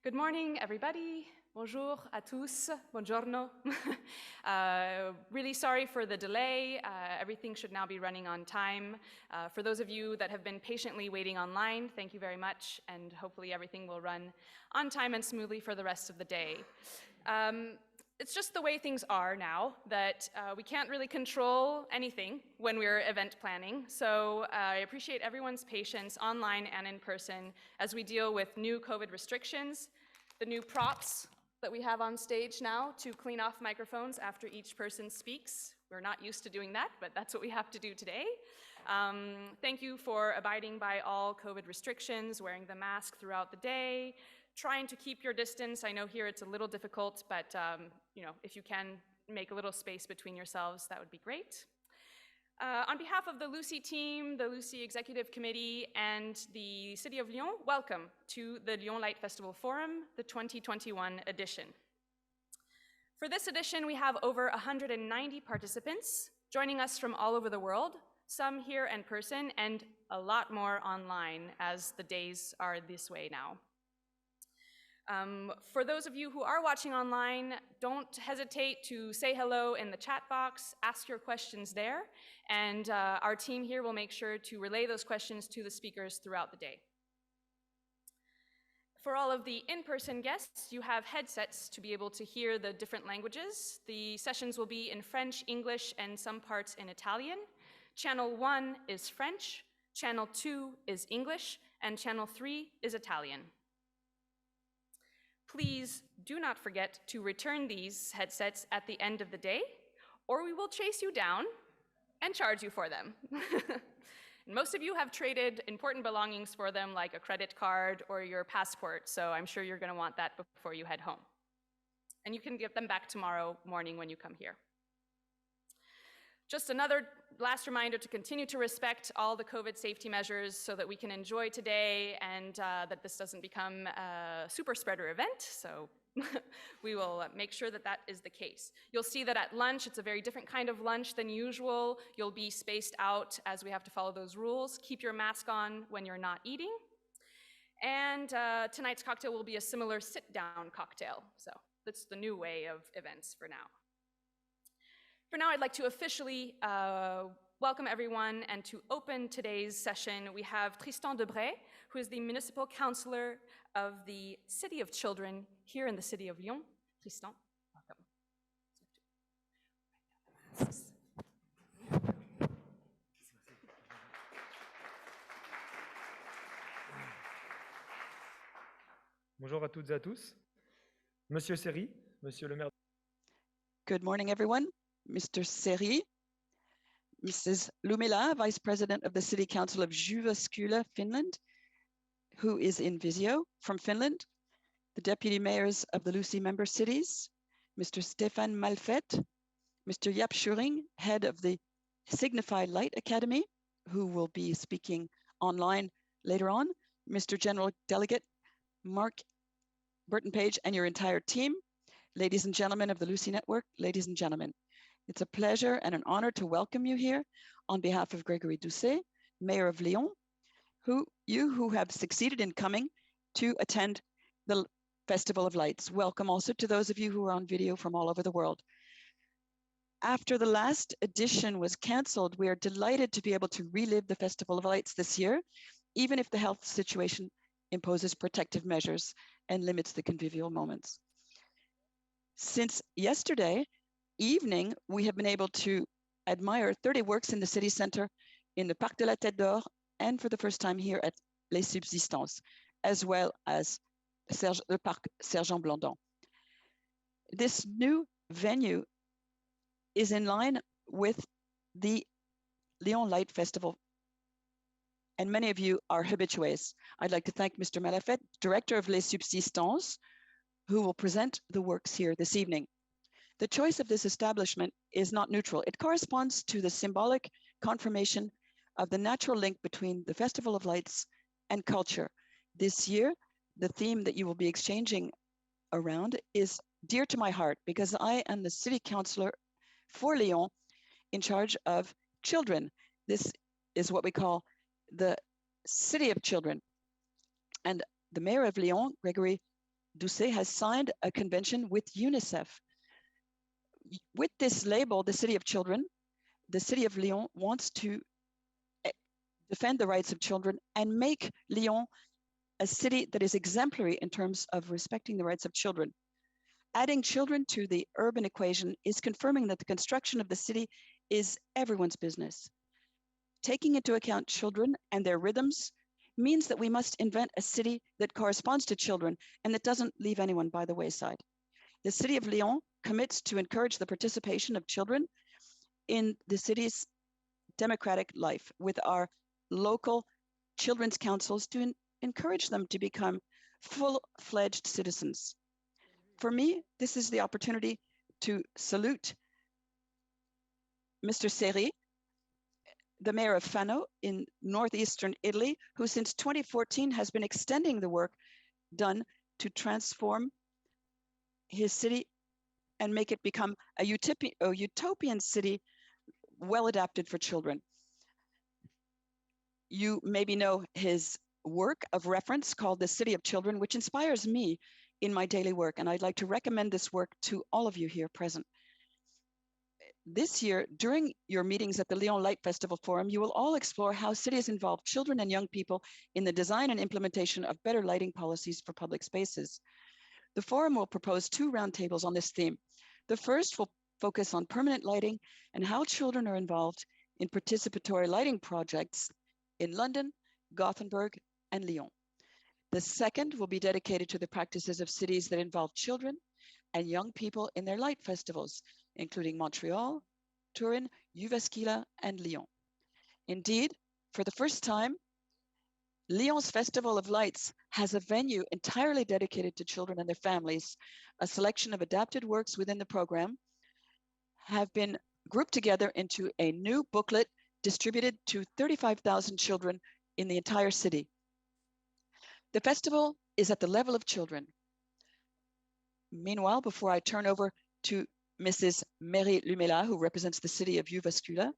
Good morning, everybody. Bonjour à tous. Buongiorno. Really sorry for the delay. Everything should now be running on time. For those of you that have been patiently waiting online, thank you very much, and hopefully everything will run on time and smoothly for the rest of the day. It's just the way things are now that we can't really control anything when we're event planning. So I appreciate everyone's patience online and in person as we deal with new COVID restrictions, the new props that we have on stage now to clean off microphones after each person speaks. We're not used to doing that, but that's what we have to do today. Thank you for abiding by all COVID restrictions, wearing the mask throughout the day, trying to keep your distance. I know here it's a little difficult, but if you can make a little space between yourselves, that would be great. On behalf of the LUCI team, the LUCI Executive Committee, and the City of Lyon, welcome to the Lyon Light Festival Forum, the 2021 edition. For this edition, we have over 190 participants joining us from all over the world, some here in person, and a lot more online as the days are this way now. For those of you who are watching online, don't hesitate to say hello in the chat box, ask your questions there, and our team here will make sure to relay those questions to the speakers throughout the day. For all of the in-person guests, you have headsets to be able to hear the different languages. The sessions will be in French, English, and some parts in Italian. Channel 1 is French, Channel 2 is English, and Channel 3 is Italian. Please do not forget to return these headsets at the end of the day, or we will chase you down and charge you for them. Most of you have traded important belongings for them, like a credit card or your passport, so I'm sure you're going to want that before you head home. And you can give them back tomorrow morning when you come here. Just another last reminder to continue to respect all the COVID safety measures so that we can enjoy today and that this doesn't become a super spreader event. So we will make sure that that is the case. You'll see that at lunch, it's a very different kind of lunch than usual. You'll be spaced out as we have to follow those rules. Keep your mask on when you're not eating. And tonight's cocktail will be a similar sit-down cocktail. So that's the new way of events for now. For now, I'd like to officially welcome everyone, and to open today's session, we have Tristan Debray, who is the Municipal Councillor of the City of Children here in the City of Lyon. Tristan, welcome. Bonjour à toutes et à tous. Monsieur Seri, Monsieur le maire. Good morning, everyone. Mr. Seri, Mrs. Lumela, Vice President of the City Council of Jyväskylä, Finland, who is in Visio from Finland, the Deputy Mayors of the LUCI member cities, Mr. Stéphane Malfettes, Mr. Jaap Schuuring, Head of the Signify Light Academy, who will be speaking online later on, Mr. General Delegate Mark Burton-Page and your entire team, ladies and gentlemen of the LUCI Network, ladies and gentlemen. It's a pleasure and an honor to welcome you here on behalf of Grégory Doucet, Mayor of Lyon, who have succeeded in coming to attend the Festival of Lights. Welcome also to those of you who are on video from all over the world. After the last edition was canceled, we are delighted to be able to relive the Festival of Lights this year, even if the health situation imposes protective measures and limits the convivial moments. Since yesterday evening, we have been able to admire 30 works in the city center, in the Parc de la Tête d'Or, and for the first time here at Les Subsistances, as well as the Parc Sergent-Blandan. This new venue is in line with the Lyon Light Festival, and many of you are habitués. I'd like to thank Mr. Malfettes, Director of Les Subsistances, who will present the works here this evening. The choice of this establishment is not neutral. It corresponds to the symbolic confirmation of the natural link between the Festival of Lights and culture. This year, the theme that you will be exchanging around is dear to my heart because I am the City Councillor for Lyon in charge of children. This is what we call the City of Children. And the Mayor of Lyon, Grégory Doucet has signed a convention with UNICEF. With this label, the City of Children, the City of Lyon wants to defend the rights of children and make Lyon a city that is exemplary in terms of respecting the rights of children. Adding children to the urban equation is confirming that the construction of the city is everyone's business. Taking into account children and their rhythms means that we must invent a city that corresponds to children and that doesn't leave anyone by the wayside. The City of Lyon commits to encourage the participation of children in the city's democratic life with our local children's councils to encourage them to become full-fledged citizens. For me, this is the opportunity to salute Mr. Seri, the mayor of Fano in northeastern Italy, who since 2014 has been extending the work done to transform his city and make it become a utopian city well adapted for children. You maybe know his work of reference called the City of Children, which inspires me in my daily work, and I'd like to recommend this work to all of you here present. This year, during your meetings at the Lyon Light Festival Forum, you will all explore how cities involve children and young people in the design and implementation of better lighting policies for public spaces. The forum will propose 2 roundtables on this theme. The first will focus on permanent lighting and how children are involved in participatory lighting projects in London, Gothenburg, and Lyon. The second will be dedicated to the practices of cities that involve children and young people in their light festivals, including Montreal, Turin, Jyväskylä, and Lyon. Indeed, for the first time, Lyon's Festival of Lights has a venue entirely dedicated to children and their families. A selection of adapted works within the program have been grouped together into a new booklet distributed to 35,000 children in the entire city. The festival is at the level of children. Meanwhile, before I turn over to Mrs. Meri Lumela, who represents the city of Jyväskylä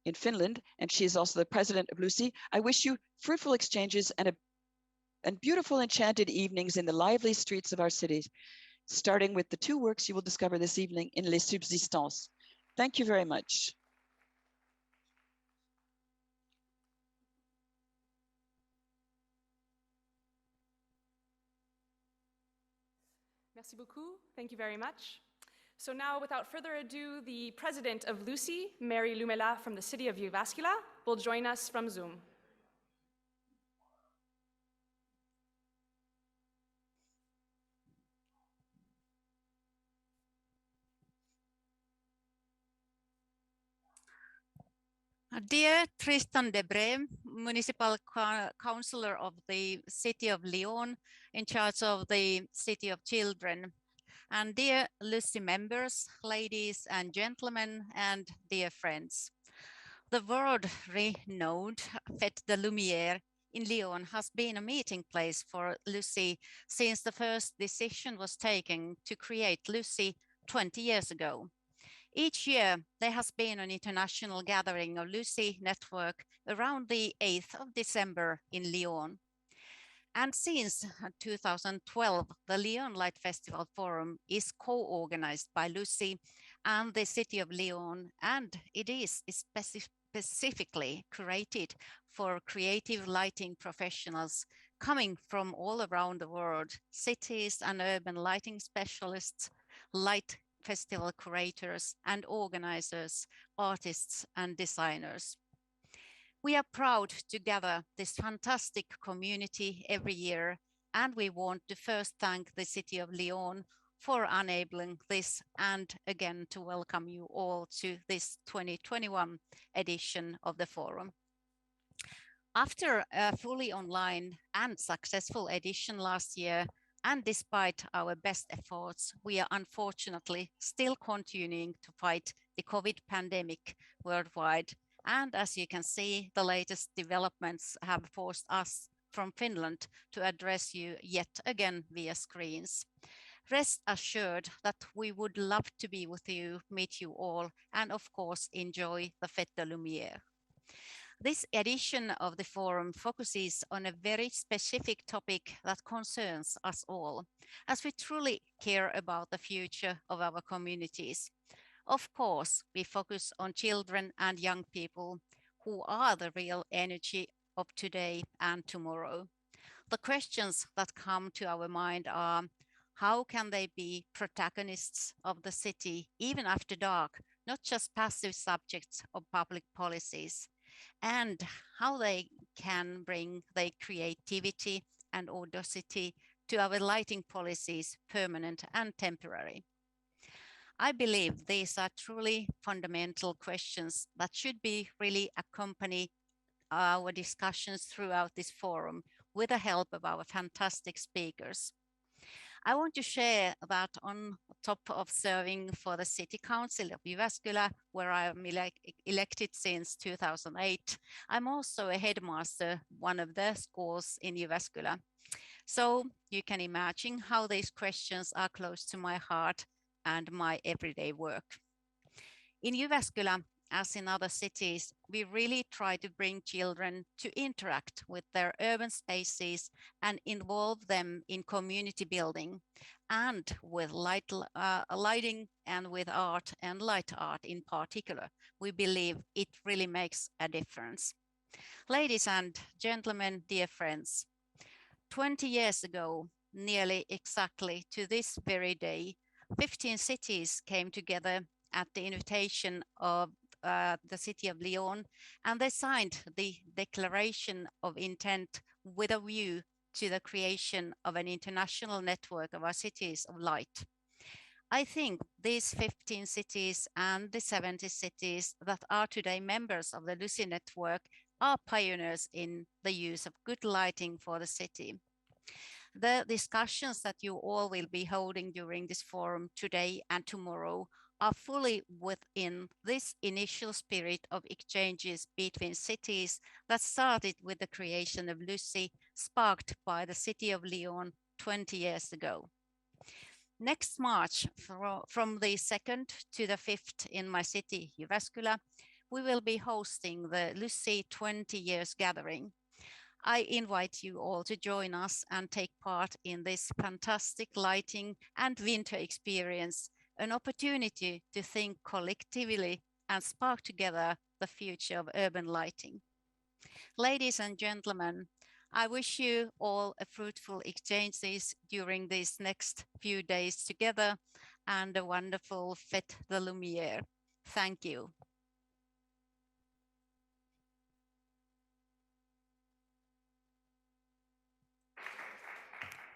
in Finland, and she is also the president of LUCI, I wish you fruitful exchanges and beautiful enchanted evenings in the lively streets of our cities, starting with the 2 works you will discover this evening in Les Subsistances. Thank you very much. Merci beaucoup. Thank you very much. So now, without further ado, the president of LUCI, Meri Lumela from the city of Jyväskylä, will join us from Zoom. Dear Tristan Debray, Municipal Councillor of the City of Lyon, in charge of the City of Children, and dear LUCI members, ladies and gentlemen, and dear friends. The world-renowned Fête de Lumières in Lyon has been a meeting place for LUCI since the first decision was taken to create LUCI 20 years ago. Each year, there has been an international gathering of LUCI network around the 8th of December in Lyon. And since 2012, the Lyon Light Festival Forum is co-organized by LUCI and the City of Lyon, and it is specifically curated for creative lighting professionals coming from all around the world, cities and urban lighting specialists, light festival curators and organizers, artists and designers. We are proud to gather this fantastic community every year, and we want to first thank the City of Lyon for enabling this, and again to welcome you all to this 2021 edition of the forum. After a fully online and successful edition last year, and despite our best efforts, we are unfortunately still continuing to fight the COVID pandemic worldwide. And as you can see, the latest developments have forced us from Finland to address you yet again via screens. Rest assured that we would love to be with you, meet you all, and of course enjoy the Fête de Lumières. This edition of the forum focuses on a very specific topic that concerns us all, as we truly care about the future of our communities. Of course, we focus on children and young people who are the real energy of today and tomorrow. The questions that come to our mind are, how can they be protagonists of the city even after dark, not just passive subjects of public policies, and how they can bring their creativity and audacity to our lighting policies, permanent and temporary. I believe these are truly fundamental questions that should be really accompany our discussions throughout this forum with the help of our fantastic speakers. I want to share that on top of serving for the City Council of Jyväskylä, where I am elected since 2008, I'm also a headmaster, one of the schools in Jyväskylä. So you can imagine how these questions are close to my heart and my everyday work. In Jyväskylä, as in other cities, we really try to bring children to interact with their urban spaces and involve them in community building and with lighting and with art and light art in particular. We believe it really makes a difference. Ladies and gentlemen, dear friends, 20 years ago, nearly exactly to this very day, 15 cities came together at the invitation of the City of Lyon, and they signed the Declaration of Intent with a view to the creation of an international network of our cities of light. I think these 15 cities and the 70 cities that are today members of the LUCI network are pioneers in the use of good lighting for the city. The discussions that you all will be holding during this forum today and tomorrow are fully within this initial spirit of exchanges between cities that started with the creation of LUCI, sparked by the City of Lyon 20 years ago. Next March, from the 2nd to the 5th in my city, Jyväskylä, we will be hosting the LUCI 20 years gathering. I invite you all to join us and take part in this fantastic lighting and winter experience, an opportunity to think collectively and spark together the future of urban lighting. Ladies and gentlemen, I wish you all a fruitful exchanges during these next few days together and a wonderful Fête de Lumières. Thank you.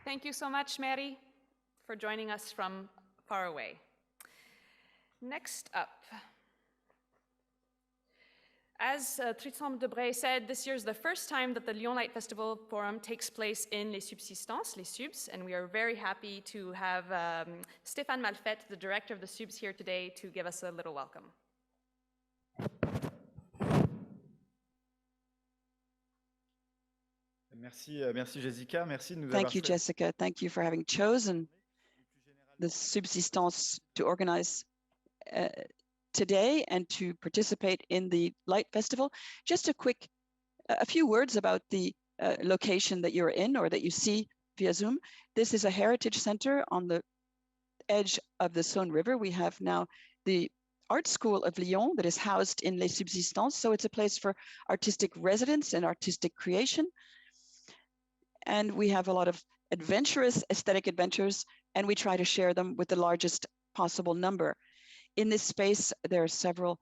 Thank you so much, Meri, for joining us from far away. Next up, as Tristan Debray said, this year is the first time that the Lyon Light Festival Forum takes place in les subsistances, les subs, and we are very happy to have Stéphane Malfettes, the director of the subs, here today to give us a little welcome. Merci, merci Jessica. Merci de nous Thank avoir you, Jessica. Thank you for having chosen the subsistance to organize today and to participate in the Light Festival. Just a few words about the location that you're in or that you see via Zoom. This is a heritage center on the edge of the Saône River. We have now the Art School of Lyon that is housed in Les Subsistances. So it's a place for artistic residence and artistic creation. And we have a lot of adventurous aesthetic adventures, and we try to share them with the largest possible number. In this space, there are several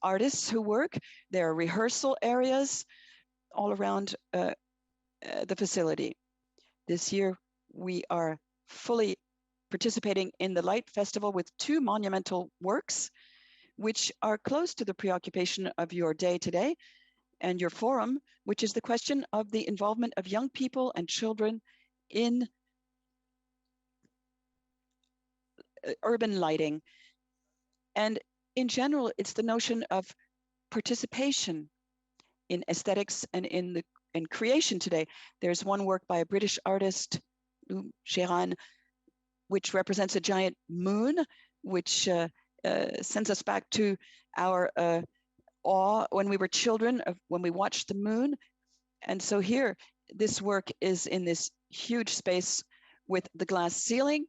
artists who work. There are rehearsal areas all around the facility. This year, we are fully participating in the Light Festival with 2 monumental works, which are close to the preoccupation of your day today and your forum, which is the question of the involvement of young people and children in urban lighting. And in general, it's the notion of participation in aesthetics and in creation today. There's one work by a British artist, Schuuring, which represents a giant moon, which sends us back to our awe when we were children of when we watched the moon. And so here, this work is in this huge space with the glass ceiling.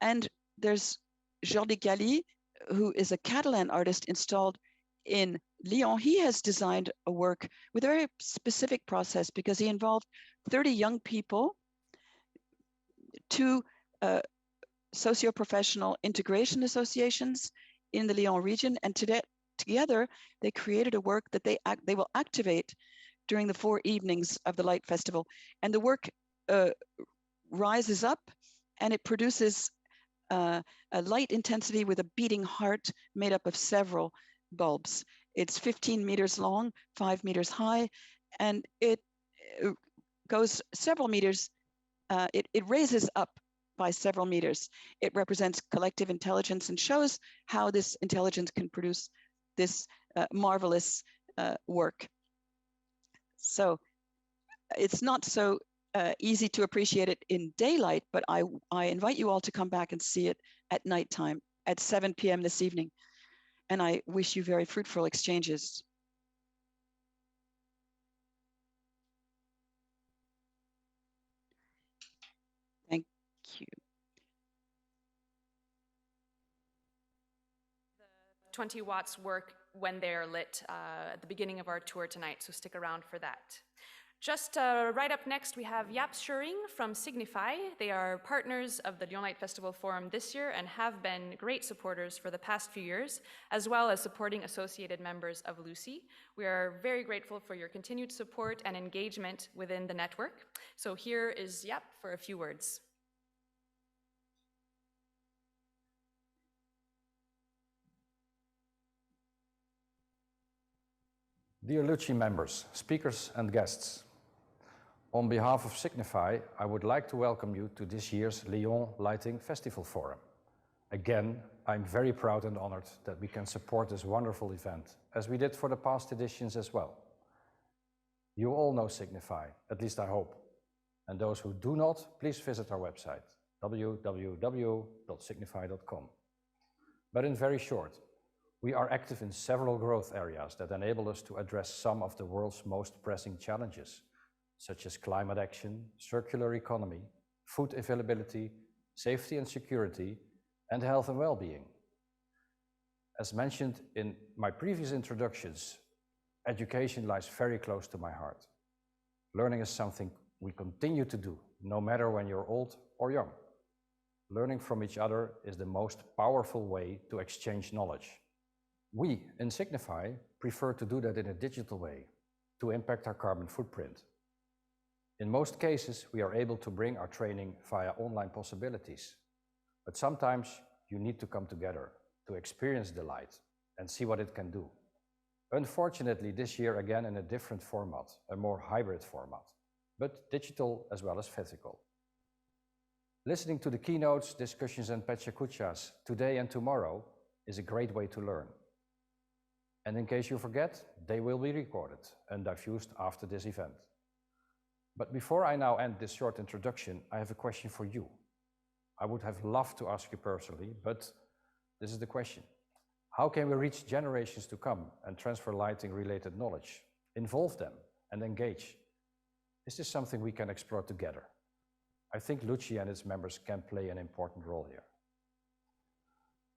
And there's Jordi Galli, who is a Catalan artist installed in Lyon. He has designed a work with a very specific process because he involved 30 young people, 2 socio-professional integration associations in the Lyon region, and together they created a work that they will activate during the 4 evenings of the Light Festival. And the work rises up and it produces a light intensity with a beating heart made up of several bulbs. It's 15 meters long, 5 meters high, and it goes several meters. It raises up by several meters. It represents collective intelligence and shows how this intelligence can produce this marvelous work. So it's not so easy to appreciate it in daylight, but I invite you all to come back and see it at nighttime at 7 p.m. this evening. And I wish you very fruitful exchanges. Thank you. 20 watts work when they are lit at the beginning of our tour tonight, so stick around for that. Just right up next, we have Jaap Schuuring from Signify. They are partners of the Lyon Light Festival Forum this year and have been great supporters for the past few years, as well as supporting associated members of LUCI. We are very grateful for your continued support and engagement within the network. So here is Jaap for a few words. Dear LUCI members, speakers and guests, on behalf of Signify, I would like to welcome you to this year's Lyon Light Festival Forum. Again, I'm very proud and honored that we can support this wonderful event, as we did for the past editions as well. You all know Signify, at least I hope. And those who do not, please visit our website, www.signify.com. But in very short, we are active in several growth areas that enable us to address some of the world's most pressing challenges, such as climate action, circular economy, food availability, safety and security, and health and well-being. As mentioned in my previous introductions, education lies very close to my heart. Learning is something we continue to do, no matter when you're old or young. Learning from each other is the most powerful way to exchange knowledge. We, in Signify, prefer to do that in a digital way, to impact our carbon footprint. In most cases, we are able to bring our training via online possibilities. But sometimes you need to come together to experience the light and see what it can do. Unfortunately, this year again in a different format, a more hybrid format, but digital as well as physical. Listening to the keynotes, discussions and pechakuchas today and tomorrow is a great way to learn. And in case you forget, they will be recorded and diffused after this event. But before I now end this short introduction, I have a question for you. I would have loved to ask you personally, but this is the question. How can we reach generations to come and transfer lighting-related knowledge, involve them and engage? Is this something we can explore together? I think LUCI and its members can play an important role here.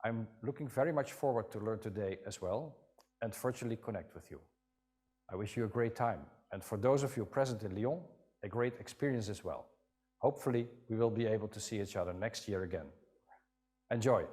I'm looking very much forward to learn today as well and virtually connect with you. I wish you a great time, and for those of you present in Lyon, a great experience as well. Hopefully, we will be able to see each other next year again. Enjoy.